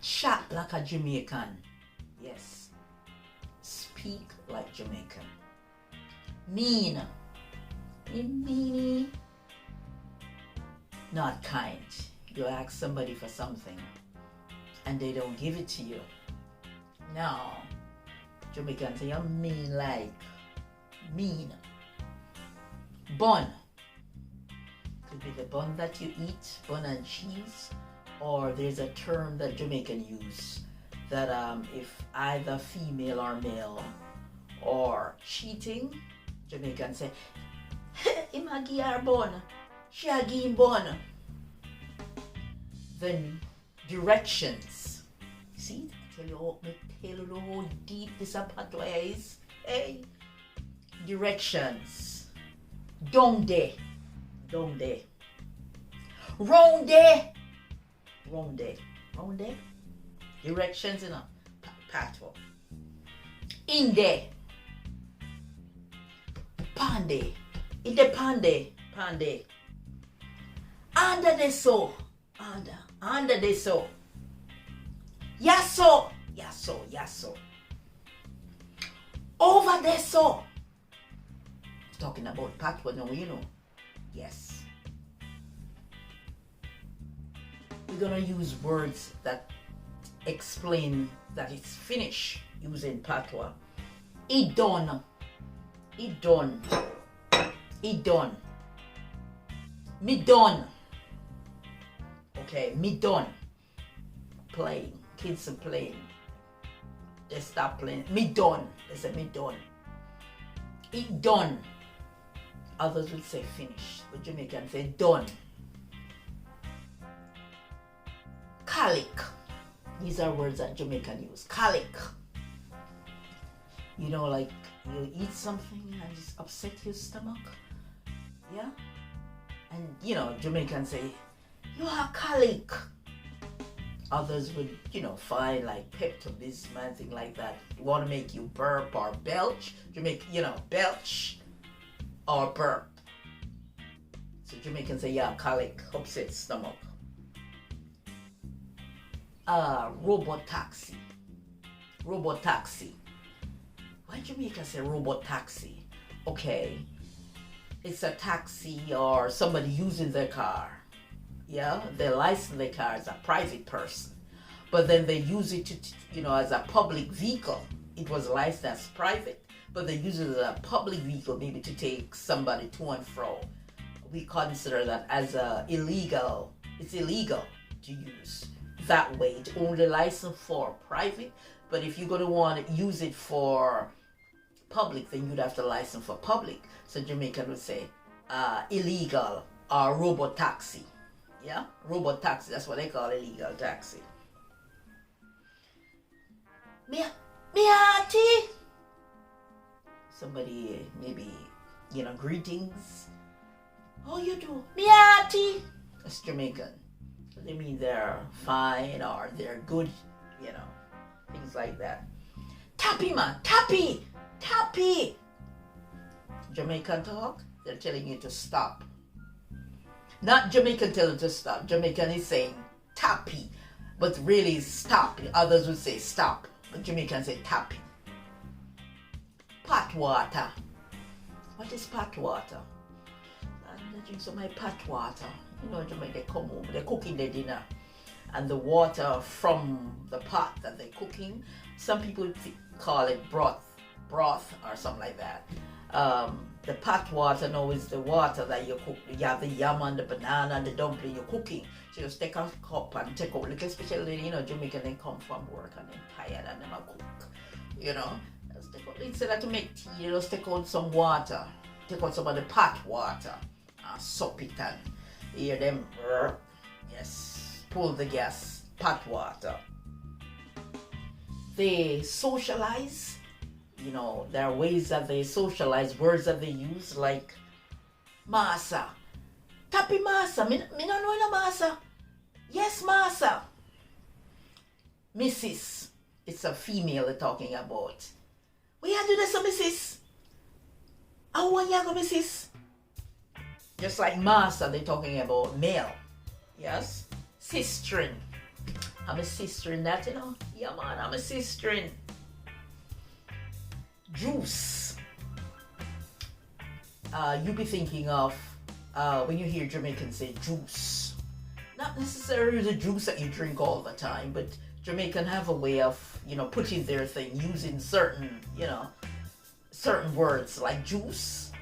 Chat like a Jamaican. Yes. Speak like Jamaican. Mean. Meanie. Not kind. You ask somebody for something and they don't give it to you. No. Jamaicans say you're mean like. Mean. Bun. Could be the bun that you eat, bun and cheese. Or there's a term that Jamaican use that if either female or male or cheating, Jamaicans say, him a give her bun, she a give him bun. Then directions. See, tell you how deep this patois is. Hey, directions. Down there, round there, round there. Directions in a patois. In there. Pande. In the pande. Under the so. Under the so. Yaso. Over the so. Talking about patois now, you know. Yes. We're gonna use words that explain that it's finished using patois. It done. Me done. Okay, me done. Playing. Kids are playing. They stop playing. Me done. They say me done. It done. Others would say finished, but Jamaicans say done. Calic. These are words that Jamaican use. Calic. You know, like you eat something and it's upset your stomach. Yeah? And you know, Jamaicans say, you are calic. Others would, find like Pepto-Bismol and thing like that. You want to make you burp or belch. Belch or burp. So Jamaicans say, yeah, colic, upset stomach. Robot taxi. Why Jamaica say robot taxi? Okay, it's a taxi or somebody using their car. Yeah, they license their car as a private person, but then they use it to, as a public vehicle. It was licensed as private, but they use it as a public vehicle, maybe to take somebody to and fro. We consider that as illegal. It's illegal to use that way. It's only licensed for private, but if you're going to want to use it for public, then you'd have to license for public. So Jamaican would say illegal or robot taxi. Yeah, robot taxi, that's what they call illegal taxi. Me auntie. Somebody maybe, greetings. How you do? Me auntie. That's Jamaican. They mean they're fine or they're good, things like that. Tappy man, tappy. Jamaican talk, they're telling you to stop. Not Jamaican telling to stop. Jamaican is saying tappy, but really stop. Others would say stop, but Jamaican say tappy. Pot water. What is pot water? I drink some of my pot water. Jamaica, they come home, they're cooking their dinner, and the water from the pot that they're cooking, some people call it broth or something like that. The pot water now is the water that you cook. You have the yam and the banana and the dumpling you're cooking. So you just take a cup and take out, like especially, Jamaican, they come from work and they're tired and they cook, Just take out, instead of to make tea, you just take out some water. Take out some of the pot water and sup it and hear them, yes, pull the gas, pot water. They socialize. There are ways that they socialize, words that they use, like massa. Tapi massa. Me no know no massa. Yes, massa. Mrs. It's a female they're talking about. We have to do this, Mrs. I want you to go, Mrs. Just like massa, they're talking about male. Yes? Sistering. I'm a sister in that, you know. Yeah, man, I'm a sister in juice. You be thinking of when you hear Jamaicans say juice, not necessarily the juice that you drink all the time, but Jamaican have a way of, you know, putting their thing using certain, you know, certain words like juice.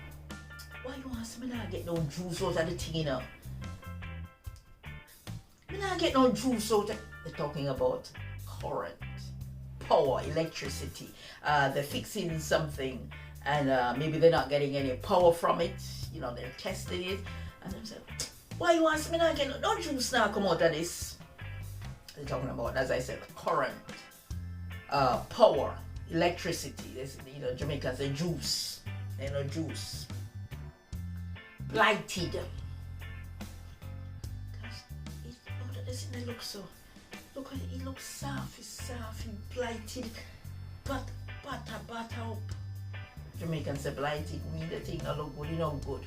Why you want me not get no juice out of the thing, you know? Me not get no juice out of. They're talking about current, power, electricity. They're fixing something and maybe they're not getting any power from it. You know, they're testing it. And they're saying, why you want me not get no juice now come out of this? They're talking about, as I said, current, power, electricity. This, you know, Jamaicans say juice. They know juice. Blighted. Gosh, it looks so. Look at it, it looks soft, it's soft, it's blighted, but butter up. Jamaicans say blighted, mean the thing not look good, it not good.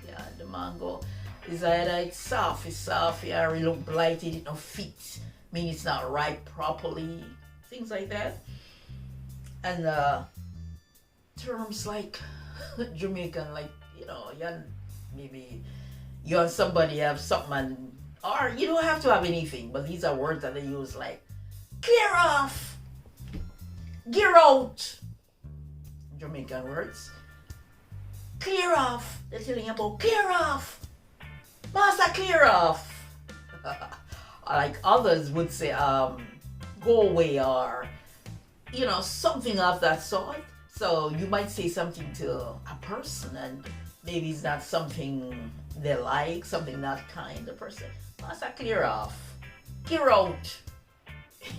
Yeah, the mango is either it's soft, yeah, it look blighted, it don't fit, mean it's not ripe properly, things like that. And terms like Jamaican, like, you know, maybe you and somebody have something and or you don't have to have anything, but these are words that they use like clear off, gear out. Jamaican words. Clear off. They're telling you about clear off. Master, clear off. Like others would say, go away or, you know, something of that sort. So you might say something to a person and maybe it's not something they like, something not kind. The person, master, clear off. Clear out.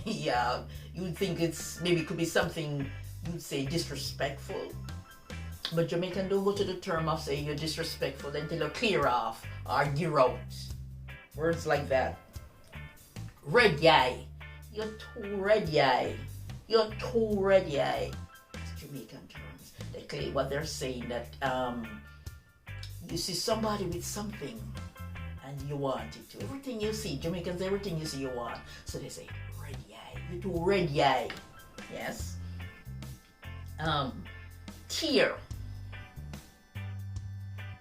Yeah, you would think it's maybe it could be something you'd say disrespectful. But Jamaican don't go to the term of saying you're disrespectful until you clear off or gear out. Words like that. Red eye. You're too red eye. You're too red eye. That's Jamaican terms. They claim what they're saying that you see somebody with something and you want it to. Everything you see, Jamaicans, everything you see you want. So they say red eye. You're too red eye. Yes. Tear.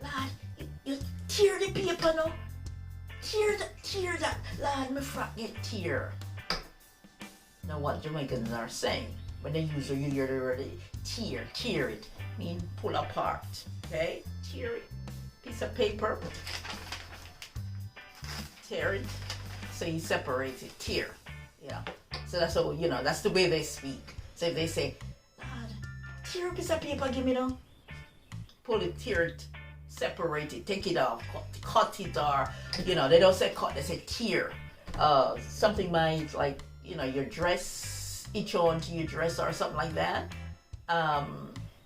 Lad, you tear the paper now. Tear that. Lad, me frat get tear. Now what Jamaicans are saying, when they use you hear the word tear it, mean pull apart. Okay? Tear it. Piece of paper. Tear it. So you separate it. Tear. Yeah. So that's how, you know, that's the way they speak. So if they say, tear a piece of paper, give me now. Pull it, tear it, separate it, take it off, cut it, or, you know, they don't say cut, they say tear. Something might, like, you know, your dress, itch onto your dress or something like that.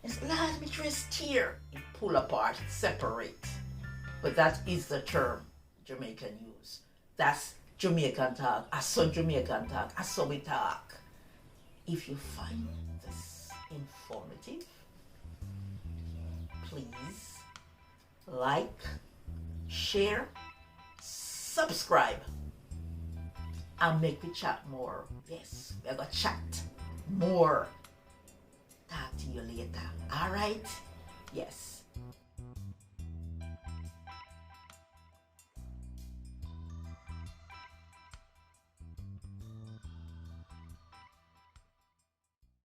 It's, lad, me dress tear. It pull apart, it separate. But that is the term Jamaican use. That's Jamaican talk. I saw Jamaican talk. I saw we talk. If you find this informative, please like, share, subscribe, and make me chat more. Yes, we're gonna chat more. Talk to you later. All right? Yes.